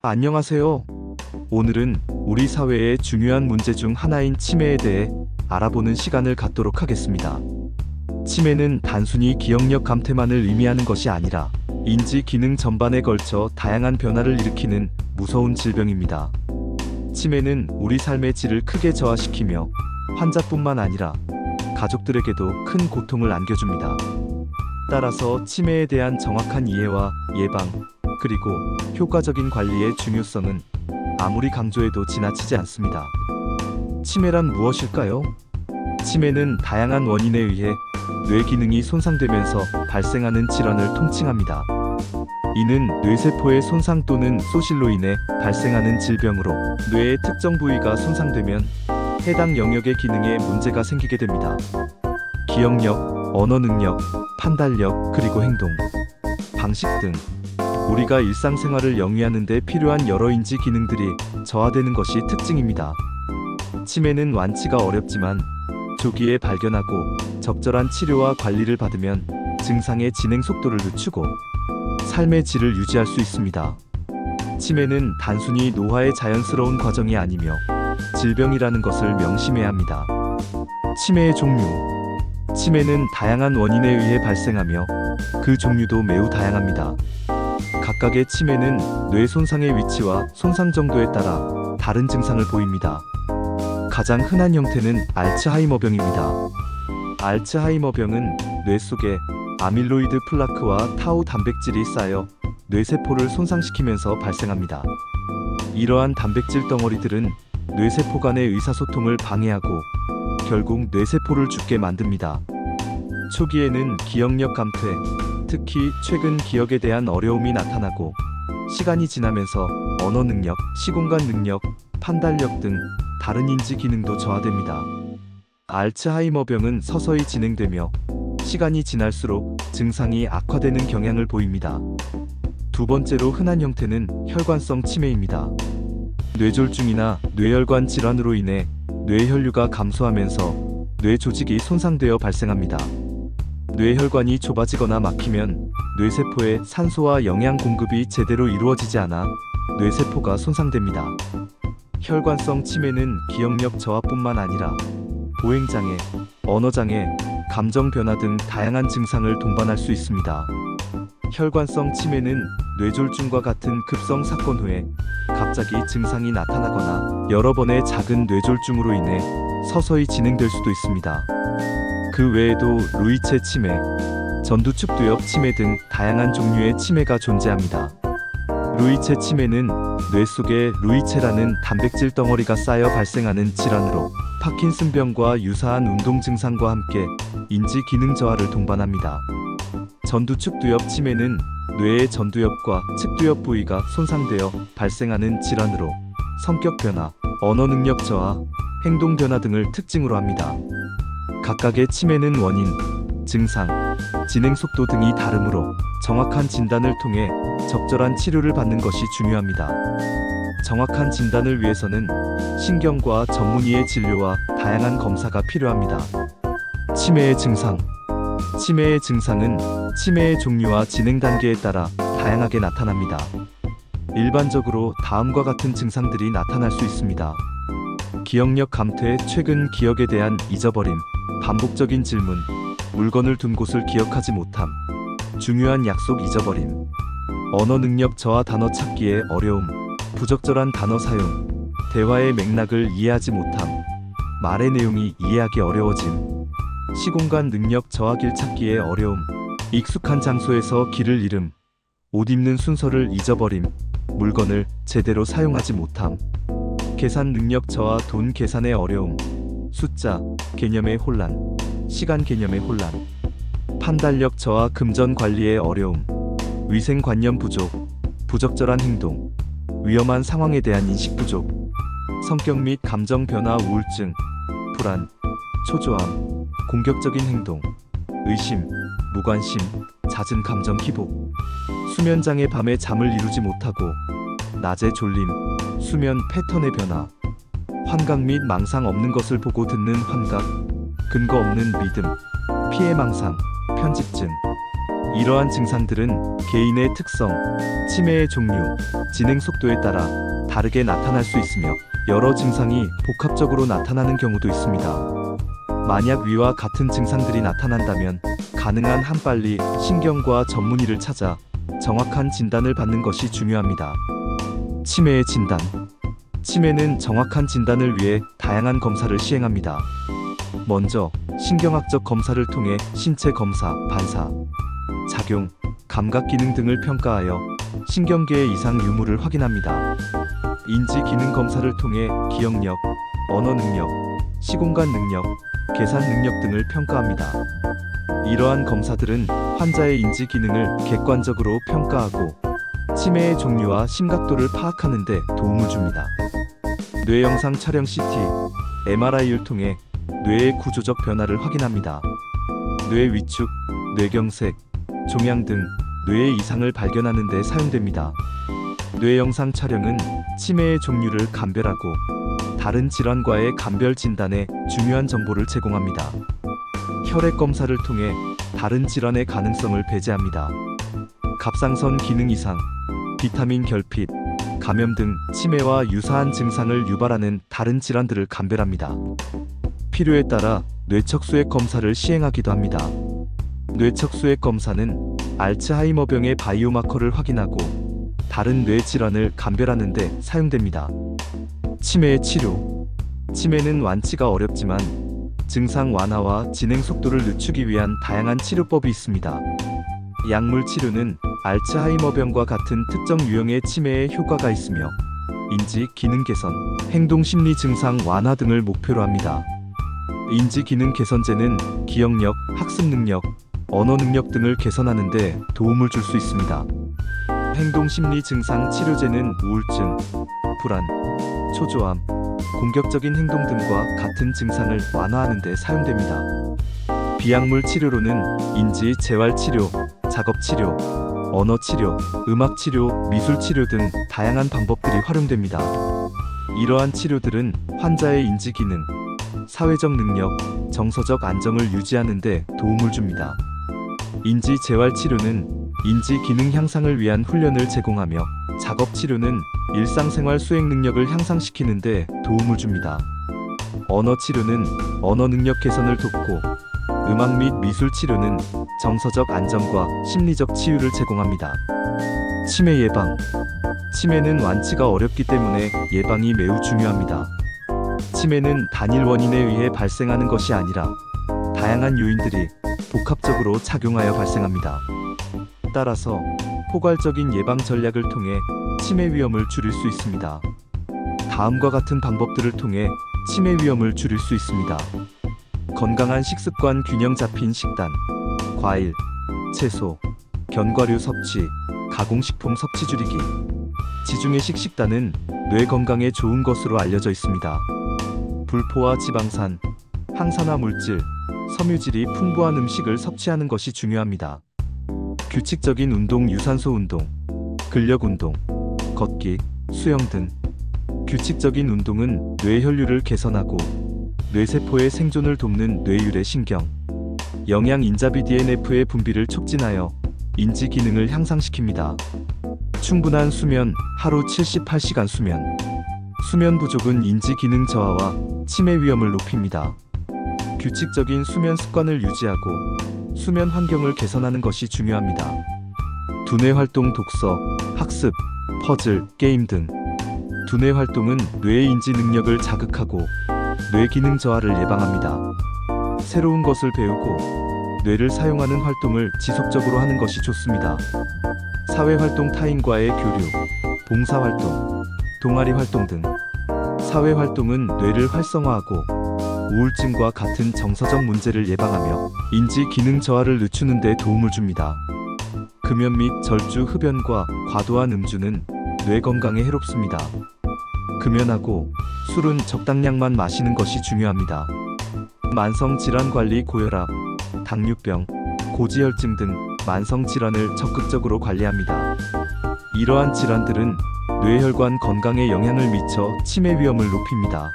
안녕하세요. 오늘은 우리 사회의 중요한 문제 중 하나인 치매에 대해 알아보는 시간을 갖도록 하겠습니다. 치매는 단순히 기억력 감퇴만을 의미하는 것이 아니라 인지 기능 전반에 걸쳐 다양한 변화를 일으키는 무서운 질병입니다. 치매는 우리 삶의 질을 크게 저하시키며 환자뿐만 아니라 가족들에게도 큰 고통을 안겨줍니다. 따라서 치매에 대한 정확한 이해와 예방, 그리고 효과적인 관리의 중요성은 아무리 강조해도 지나치지 않습니다. 치매란 무엇일까요? 치매는 다양한 원인에 의해 뇌 기능이 손상되면서 발생하는 질환을 통칭합니다. 이는 뇌세포의 손상 또는 소실로 인해 발생하는 질병으로 뇌의 특정 부위가 손상되면 해당 영역의 기능에 문제가 생기게 됩니다. 기억력, 언어 능력, 판단력, 그리고 행동, 방식 등 우리가 일상생활을 영위하는 데 필요한 여러 인지 기능들이 저하되는 것이 특징입니다. 치매는 완치가 어렵지만 조기에 발견하고 적절한 치료와 관리를 받으면 증상의 진행 속도를 늦추고 삶의 질을 유지할 수 있습니다. 치매는 단순히 노화의 자연스러운 과정이 아니며 질병이라는 것을 명심해야 합니다. 치매의 종류. 치매는 다양한 원인에 의해 발생하며 그 종류도 매우 다양합니다. 각각의 치매는 뇌 손상의 위치와 손상 정도에 따라 다른 증상을 보입니다. 가장 흔한 형태는 알츠하이머병입니다. 알츠하이머병은 뇌 속에 아밀로이드 플라크와 타우 단백질이 쌓여 뇌세포를 손상시키면서 발생합니다. 이러한 단백질 덩어리들은 뇌세포 간의 의사소통을 방해하고 결국 뇌세포를 죽게 만듭니다. 초기에는 기억력 감퇴, 특히 최근 기억에 대한 어려움이 나타나고 시간이 지나면서 언어 능력, 시공간 능력, 판단력 등 다른 인지 기능도 저하됩니다. 알츠하이머병은 서서히 진행되며 시간이 지날수록 증상이 악화되는 경향을 보입니다. 두 번째로 흔한 형태는 혈관성 치매입니다. 뇌졸중이나 뇌혈관 질환으로 인해 뇌혈류가 감소하면서 뇌 조직이 손상되어 발생합니다. 뇌혈관이 좁아지거나 막히면 뇌세포에 산소와 영양 공급이 제대로 이루어지지 않아 뇌세포가 손상됩니다. 혈관성 치매는 기억력 저하뿐만 아니라 보행장애, 언어장애, 감정 변화 등 다양한 증상을 동반할 수 있습니다. 혈관성 치매는 뇌졸중과 같은 급성 사건 후에 갑자기 증상이 나타나거나 여러 번의 작은 뇌졸중으로 인해 서서히 진행될 수도 있습니다. 그 외에도 루이체 치매, 전두축두엽 치매 등 다양한 종류의 치매가 존재합니다. 루이체 치매는 뇌 속에 루이체라는 단백질 덩어리가 쌓여 발생하는 질환으로 파킨슨병과 유사한 운동 증상과 함께 인지 기능 저하를 동반합니다. 전두축두엽 치매는 뇌의 전두엽과 측두엽 부위가 손상되어 발생하는 질환으로 성격 변화, 언어 능력 저하, 행동 변화 등을 특징으로 합니다. 각각의 치매는 원인, 증상, 진행 속도 등이 다르므로 정확한 진단을 통해 적절한 치료를 받는 것이 중요합니다. 정확한 진단을 위해서는 신경과 전문의의 진료와 다양한 검사가 필요합니다. 치매의 증상. 치매의 증상은 치매의 종류와 진행 단계에 따라 다양하게 나타납니다. 일반적으로 다음과 같은 증상들이 나타날 수 있습니다. 기억력 감퇴, 최근 기억에 대한 잊어버림, 반복적인 질문, 물건을 둔 곳을 기억하지 못함, 중요한 약속 잊어버림, 언어 능력 저하, 단어 찾기의 어려움, 부적절한 단어 사용, 대화의 맥락을 이해하지 못함, 말의 내용이 이해하기 어려워짐, 시공간 능력 저하, 길 찾기의 어려움, 익숙한 장소에서 길을 잃음, 옷 입는 순서를 잊어버림, 물건을 제대로 사용하지 못함, 계산 능력 저하, 돈 계산의 어려움, 숫자, 개념의 혼란, 시간 개념의 혼란, 판단력 저하, 금전 관리의 어려움, 위생관념 부족, 부적절한 행동, 위험한 상황에 대한 인식 부족, 성격 및 감정 변화, 우울증, 불안, 초조함, 공격적인 행동, 의심, 무관심, 잦은 감정 기복, 수면장애, 밤에 잠을 이루지 못하고 낮에 졸림, 수면 패턴의 변화, 환각 및 망상, 없는 것을 보고 듣는 환각, 근거 없는 믿음, 피해망상, 편집증, 이러한 증상들은 개인의 특성, 치매의 종류, 진행 속도에 따라 다르게 나타날 수 있으며 여러 증상이 복합적으로 나타나는 경우도 있습니다. 만약 위와 같은 증상들이 나타난다면 가능한 한 빨리 신경과 전문의를 찾아 정확한 진단을 받는 것이 중요합니다. 치매의 진단. 치매는 정확한 진단을 위해 다양한 검사를 시행합니다. 먼저 신경학적 검사를 통해 신체 검사, 반사, 작용, 감각 기능 등을 평가하여 신경계의 이상 유무를 확인합니다. 인지 기능 검사를 통해 기억력, 언어 능력, 시공간 능력, 계산 능력 등을 평가합니다. 이러한 검사들은 환자의 인지 기능을 객관적으로 평가하고 치매의 종류와 심각도를 파악하는 데 도움을 줍니다. 뇌 영상 촬영 CT, MRI를 통해 뇌의 구조적 변화를 확인합니다. 뇌 위축, 뇌경색, 종양 등 뇌의 이상을 발견하는 데 사용됩니다. 뇌 영상 촬영은 치매의 종류를 감별하고 다른 질환과의 감별 진단에 중요한 정보를 제공합니다. 혈액 검사를 통해 다른 질환의 가능성을 배제합니다. 갑상선 기능 이상, 비타민 결핍, 감염 등 치매와 유사한 증상을 유발하는 다른 질환들을 감별합니다. 필요에 따라 뇌척수액 검사를 시행하기도 합니다. 뇌척수액 검사는 알츠하이머병의 바이오마커를 확인하고 다른 뇌 질환을 감별하는 데 사용됩니다. 치매의 치료. 치매는 완치가 어렵지만 증상 완화와 진행 속도를 늦추기 위한 다양한 치료법이 있습니다. 약물 치료는 알츠하이머병과 같은 특정 유형의 치매에 효과가 있으며 인지 기능 개선, 행동 심리 증상 완화 등을 목표로 합니다. 인지 기능 개선제는 기억력, 학습 능력, 언어 능력 등을 개선하는 데 도움을 줄 수 있습니다. 행동 심리 증상 치료제는 우울증, 불안, 초조함, 공격적인 행동 등과 같은 증상을 완화하는 데 사용됩니다. 비약물 치료로는 인지 재활 치료, 작업 치료, 언어 치료, 음악 치료, 미술 치료 등 다양한 방법들이 활용됩니다. 이러한 치료들은 환자의 인지 기능, 사회적 능력, 정서적 안정을 유지하는 데 도움을 줍니다. 인지 재활 치료는 인지 기능 향상을 위한 훈련을 제공하며 작업 치료는 일상생활 수행 능력을 향상시키는 데 도움을 줍니다. 언어 치료는 언어 능력 개선을 돕고 음악 및 미술 치료는 정서적 안정과 심리적 치유를 제공합니다. 치매 예방. 치매는 완치가 어렵기 때문에 예방이 매우 중요합니다. 치매는 단일 원인에 의해 발생하는 것이 아니라 다양한 요인들이 복합적으로 작용하여 발생합니다. 따라서 포괄적인 예방 전략을 통해 치매 위험을 줄일 수 있습니다. 다음과 같은 방법들을 통해 치매 위험을 줄일 수 있습니다. 건강한 식습관 균형 잡힌 식단, 과일, 채소, 견과류 섭취, 가공식품 섭취 줄이기. 지중해식 식단은 뇌 건강에 좋은 것으로 알려져 있습니다. 불포화 지방산, 항산화 물질, 섬유질이 풍부한 음식을 섭취하는 것이 중요합니다. 규칙적인 운동, 유산소 운동, 근력 운동, 걷기, 수영 등. 규칙적인 운동은 뇌 혈류를 개선하고 뇌세포의 생존을 돕는 뇌유래 신경, 영양 인자비 DNF의 분비를 촉진하여 인지 기능을 향상시킵니다. 충분한 수면, 하루 78시간 수면. 수면 부족은 인지 기능 저하와 치매 위험을 높입니다. 규칙적인 수면 습관을 유지하고 수면 환경을 개선하는 것이 중요합니다. 두뇌 활동 독서, 학습, 퍼즐, 게임 등. 두뇌 활동은 뇌의 인지 능력을 자극하고 뇌 기능 저하를 예방합니다. 새로운 것을 배우고 뇌를 사용하는 활동을 지속적으로 하는 것이 좋습니다. 사회활동, 타인과의 교류, 봉사활동, 동아리 활동 등. 사회활동은 뇌를 활성화하고 우울증과 같은 정서적 문제를 예방하며 인지 기능 저하를 늦추는 데 도움을 줍니다. 금연 및 절주 흡연과 과도한 음주는 뇌 건강에 해롭습니다. 금연하고 술은 적당량만 마시는 것이 중요합니다. 만성질환 관리, 고혈압, 당뇨병, 고지혈증 등 만성질환을 적극적으로 관리합니다. 이러한 질환들은 뇌혈관 건강에 영향을 미쳐 치매 위험을 높입니다.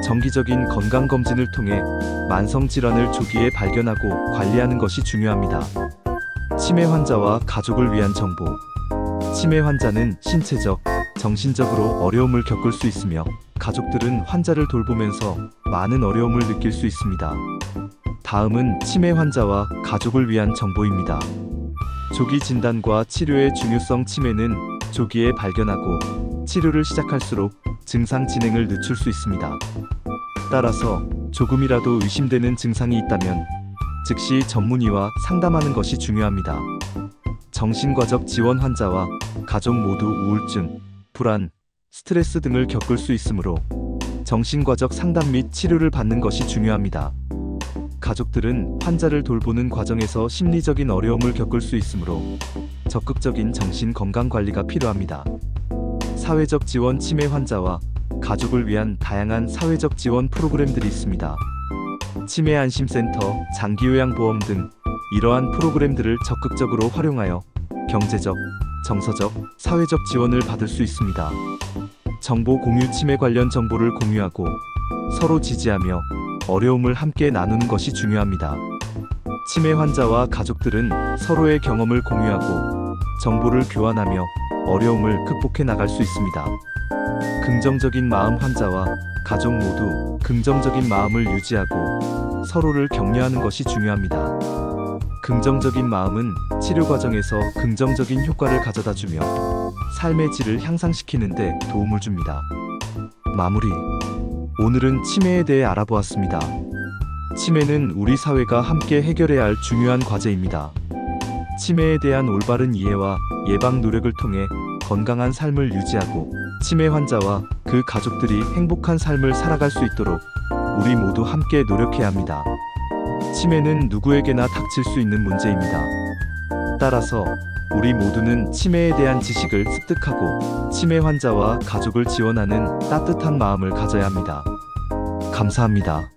정기적인 건강검진을 통해 만성질환을 조기에 발견하고 관리하는 것이 중요합니다. 치매 환자와 가족을 위한 정보. 치매 환자는 신체적, 정신적으로 어려움을 겪을 수 있으며 가족들은 환자를 돌보면서 많은 어려움을 느낄 수 있습니다. 다음은 치매 환자와 가족을 위한 정보입니다. 조기 진단과 치료의 중요성. 치매는 조기에 발견하고 치료를 시작할수록 증상 진행을 늦출 수 있습니다. 따라서 조금이라도 의심되는 증상이 있다면 즉시 전문의와 상담하는 것이 중요합니다. 정신과적 지원. 환자와 가족 모두 우울증, 불안, 스트레스 등을 겪을 수 있으므로 정신과적 상담 및 치료를 받는 것이 중요합니다. 가족들은 환자를 돌보는 과정에서 심리적인 어려움을 겪을 수 있으므로 적극적인 정신 건강 관리가 필요합니다. 사회적 지원. 치매 환자와 가족을 위한 다양한 사회적 지원 프로그램들이 있습니다. 치매 안심센터, 장기요양보험 등 이러한 프로그램들을 적극적으로 활용하여 경제적, 정서적, 사회적 지원을 받을 수 있습니다. 정보 공유. 치매 관련 정보를 공유하고 서로 지지하며 어려움을 함께 나누는 것이 중요합니다. 치매 환자와 가족들은 서로의 경험을 공유하고 정보를 교환하며 어려움을 극복해 나갈 수 있습니다. 긍정적인 마음. 환자와 가족 모두 긍정적인 마음을 유지하고 서로를 격려하는 것이 중요합니다. 긍정적인 마음은 치료 과정에서 긍정적인 효과를 가져다 주며 삶의 질을 향상시키는 데 도움을 줍니다. 마무리. 오늘은 치매에 대해 알아보았습니다. 치매는 우리 사회가 함께 해결해야 할 중요한 과제입니다. 치매에 대한 올바른 이해와 예방 노력을 통해 건강한 삶을 유지하고 치매 환자와 그 가족들이 행복한 삶을 살아갈 수 있도록 우리 모두 함께 노력해야 합니다. 치매는 누구에게나 닥칠 수 있는 문제입니다. 따라서 우리 모두는 치매에 대한 지식을 습득하고 치매 환자와 가족을 지원하는 따뜻한 마음을 가져야 합니다. 감사합니다.